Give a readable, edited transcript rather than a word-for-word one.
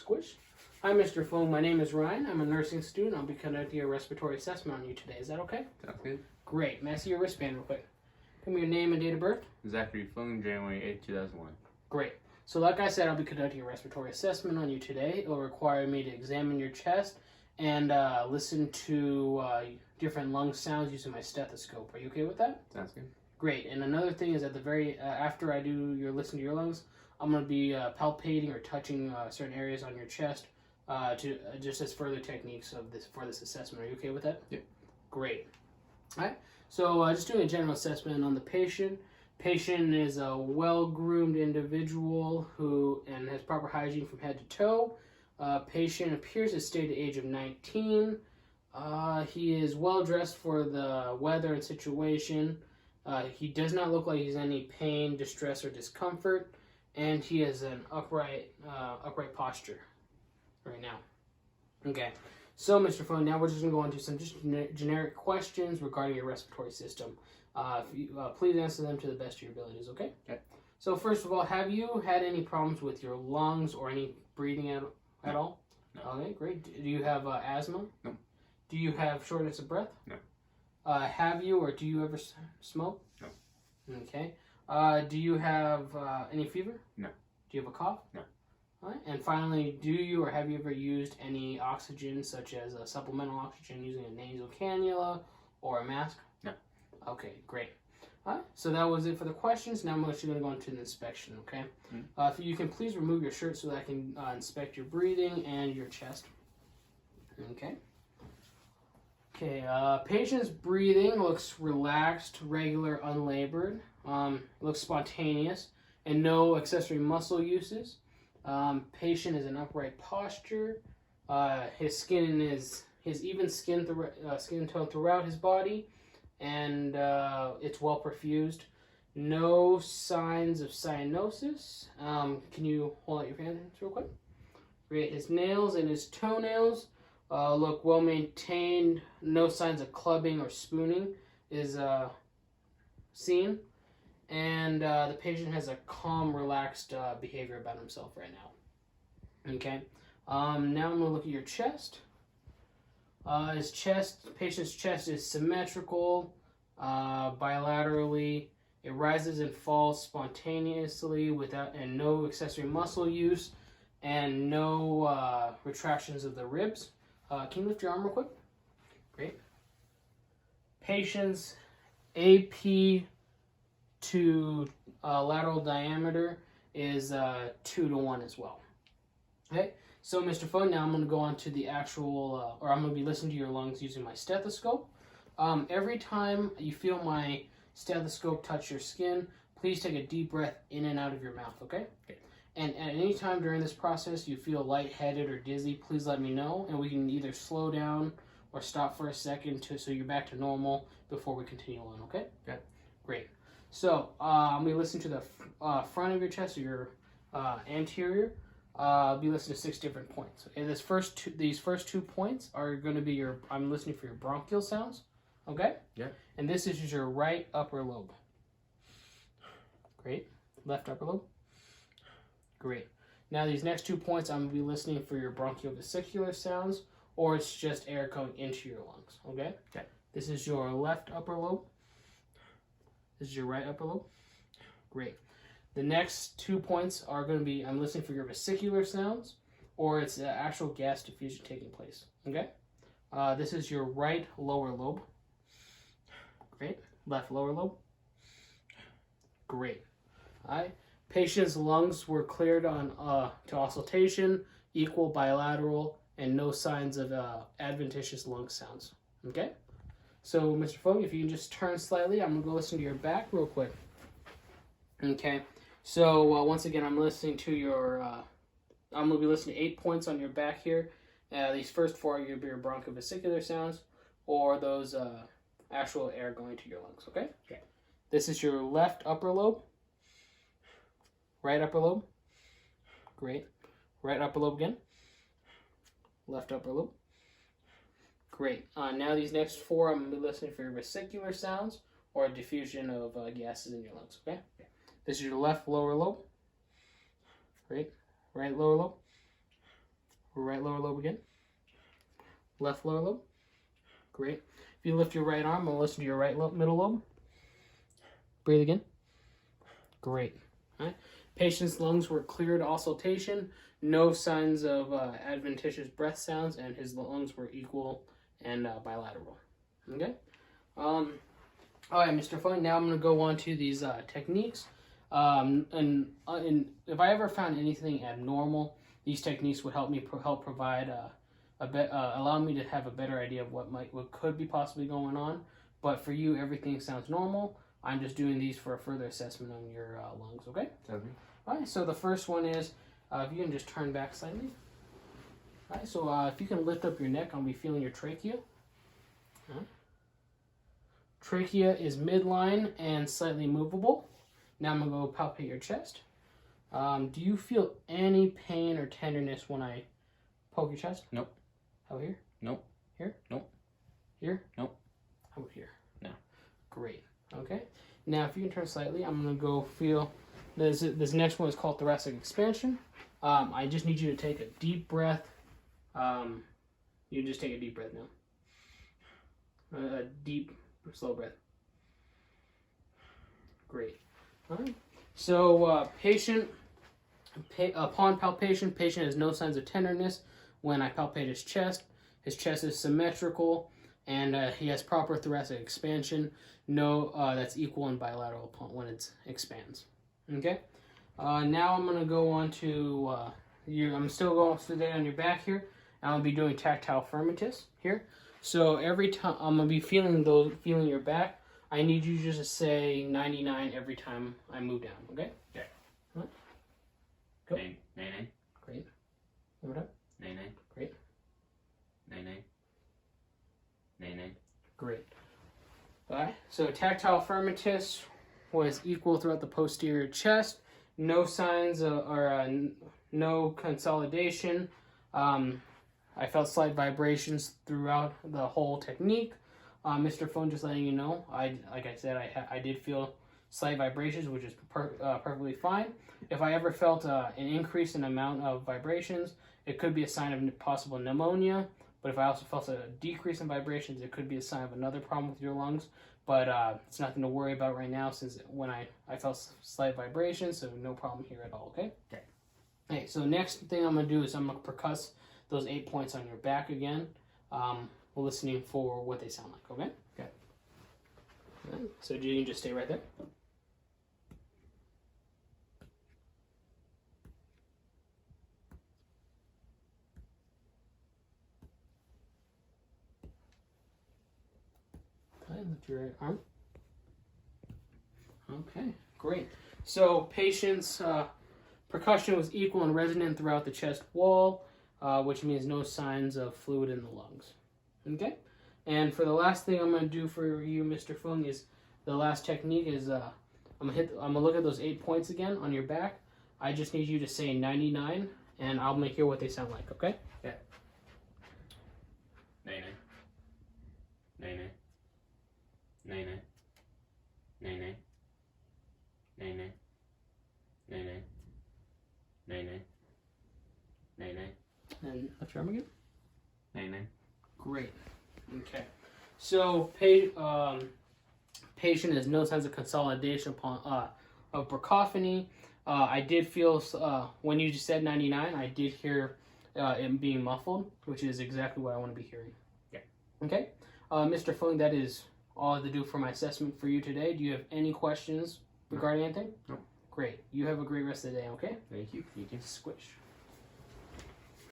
Squish. Hi, Mr. Fung. My name is Ryan. I'm a nursing student. I'll be conducting a respiratory assessment on you today. Is that okay? Sounds good. Great. May I see your wristband real quick? Give me your name and date of birth. Zachary Fung, January 8, 2001. Great. So like I said, I'll be conducting a respiratory assessment on you today. It will require me to examine your chest and listen to different lung sounds using my stethoscope. Are you okay with that? Sounds good. Great. And another thing is at the very after I do your listen to your lungs, I'm going to be palpating or touching certain areas on your chest to just as further techniques of this for this assessment. Are you okay with that? Yep. Great. All right. So just doing a general assessment on the patient. Patient is a well-groomed individual who has proper hygiene from head to toe. Patient appears to stay the age of 19. He is well dressed for the weather and situation. He does not look like he's in any pain, distress, or discomfort, and he has an upright posture right now. Okay, so Mr. Fung, now we're just going to go into some just generic questions regarding your respiratory system. Please answer them to the best of your abilities, okay? Okay. So first of all, have you had any problems with your lungs or any breathing at all? No. Okay, great. Do you have asthma? No. Do you have shortness of breath? No. Have you or do you ever smoke? No. Okay. Do you have any fever? No. Do you have a cough? No. All right. And finally, do you or have you ever used any oxygen, such as a supplemental oxygen using a nasal cannula or a mask? No. Okay, great. All right. So that was it for the questions. Now I'm actually going to go into the inspection, okay? If you can please remove your shirt so that I can inspect your breathing and your chest. Okay. Okay, patient's breathing looks relaxed, regular, unlabored. Looks spontaneous, and no accessory muscle uses. Patient is in upright posture. His skin is even skin tone throughout his body, and it's well perfused. No signs of cyanosis. Can you hold out your hands real quick? Great. His nails and his toenails look well maintained. No signs of clubbing or spooning is seen. And the patient has a calm, relaxed behavior about himself right now. Okay. Now I'm going to look at your chest. Patient's chest is symmetrical, bilaterally. It rises and falls spontaneously and no accessory muscle use, and no retractions of the ribs. Can you lift your arm real quick? Great. Patient's AP to lateral diameter is 2:1 as well. Okay, so Mr. Fung, now I'm going to go on to the actual, or I'm going to be listening to your lungs using my stethoscope. Every time you feel my stethoscope touch your skin, please take a deep breath in and out of your mouth, okay? Okay. And at any time during this process you feel lightheaded or dizzy, please let me know, and we can either slow down or stop for a second so you're back to normal before we continue on, okay? Okay. Great. So I'm going to listen to the front of your chest, or your anterior. I'll be listening to 6 different points. Okay, these first two points are going to be I'm listening for your bronchial sounds, okay? Yeah. And this is your right upper lobe. Great. Left upper lobe. Great. Now these next 2 points, I'm going to be listening for your bronchiovesicular sounds, or it's just air coming into your lungs, okay? Okay. This is your left upper lobe. This is your right upper lobe. Great. The next 2 points are going to be, I'm listening for your vesicular sounds, or it's actual gas diffusion taking place, okay? This is your right lower lobe. Great. Left lower lobe. Great. All right. Patient's lungs were cleared on to auscultation, equal bilateral, and no signs of adventitious lung sounds. Okay? So, Mr. Fung, if you can just turn slightly, I'm going to go listen to your back real quick. Okay? So, once again, I'm listening to your, I'm going to be listening to 8 points on your back here. These first 4 are going to be your bronchiovesicular sounds, or those actual air going to your lungs. Okay? Okay. This is your left upper lobe. Right upper lobe. Great. Right upper lobe again. Left upper lobe. Great. Now these next 4, I'm going to be listening for your vesicular sounds or diffusion of gases in your lungs. Okay? This is your left lower lobe. Great. Right lower lobe. Right lower lobe again. Left lower lobe. Great. If you lift your right arm, I'll listen to your right middle lobe. Breathe again. Great. All right. Patient's lungs were clear to auscultation. No signs of adventitious breath sounds, and his lungs were equal and bilateral. Okay. All right, Mr. Fung. Now I'm going to go on to these techniques. And if I ever found anything abnormal, these techniques would help me provide allow me to have a better idea of what could be possibly going on. But for you, everything sounds normal. I'm just doing these for a further assessment on your lungs. Okay. Okay. All right. So the first one is if you can just turn back slightly. All right. So if you can lift up your neck, I'll be feeling your trachea. All right. Trachea is midline and slightly movable. Now I'm going to go palpate your chest. Do you feel any pain or tenderness when I poke your chest? Nope. How about here? Nope. Here? Nope. Here? Nope. How about here? No. Great. Okay. Now if you can turn slightly, I'm going to go feel, this next one is called thoracic expansion. I just need you to take a deep breath. You just take a deep breath now. A deep, slow breath. Great. All right. So, upon palpation, patient has no signs of tenderness when I palpate his chest. His chest is symmetrical, and he has proper thoracic expansion. No, that's equal and bilateral when it expands. Okay. Now I'm gonna go on to I'm still going today on your back here. And I'll be doing tactile firmitus here. So every time I'm gonna be feeling your back. I need you just to say 99 every time I move down, okay? Okay. Right. Go. Nay, nay, nay. Great. One more time. Nay, nay. Great. Nay, nay. Nay, nay. Great. Alright, so tactile firmitus was equal throughout the posterior chest. No signs no consolidation. I felt slight vibrations throughout the whole technique. Mr. Phone, just letting you know, like I said, I did feel slight vibrations, which is perfectly fine. If I ever felt an increase in amount of vibrations, it could be a sign of possible pneumonia. But if I also felt a decrease in vibrations, it could be a sign of another problem with your lungs. But it's nothing to worry about right now, since when I felt slight vibrations, so no problem here at all, okay? Okay. Okay, so next thing I'm going to do is I'm going to percuss those 8 points on your back again. We're listening for what they sound like, okay? Okay. Right, so you can just stay right there. Okay, lift your right arm. Okay, great. So patient's percussion was equal and resonant throughout the chest wall, which means no signs of fluid in the lungs. Okay? And for the last thing I'm going to do for you, Mr. Fung, is the last technique is I'm gonna look at those 8 points again on your back. I just need you to say 99, and I'll make hear what they sound like, okay? Yeah. Nay, nay. Nay, nay. Nay, nay. Nay, nay. Nay, nay. Nay, nay. Nay, nay. Nay, nay. And lift your arm again. Nay, nay. Great. Okay. So patient has no signs of consolidation of bronchophony. I did feel when you just said 99, I did hear it being muffled, which is exactly what I want to be hearing. Yeah. Okay. Mr. Fung, that is all I have to do for my assessment for you today. Do you have any questions regarding anything? No. Great. You have a great rest of the day, okay? Thank you. You can. Squish.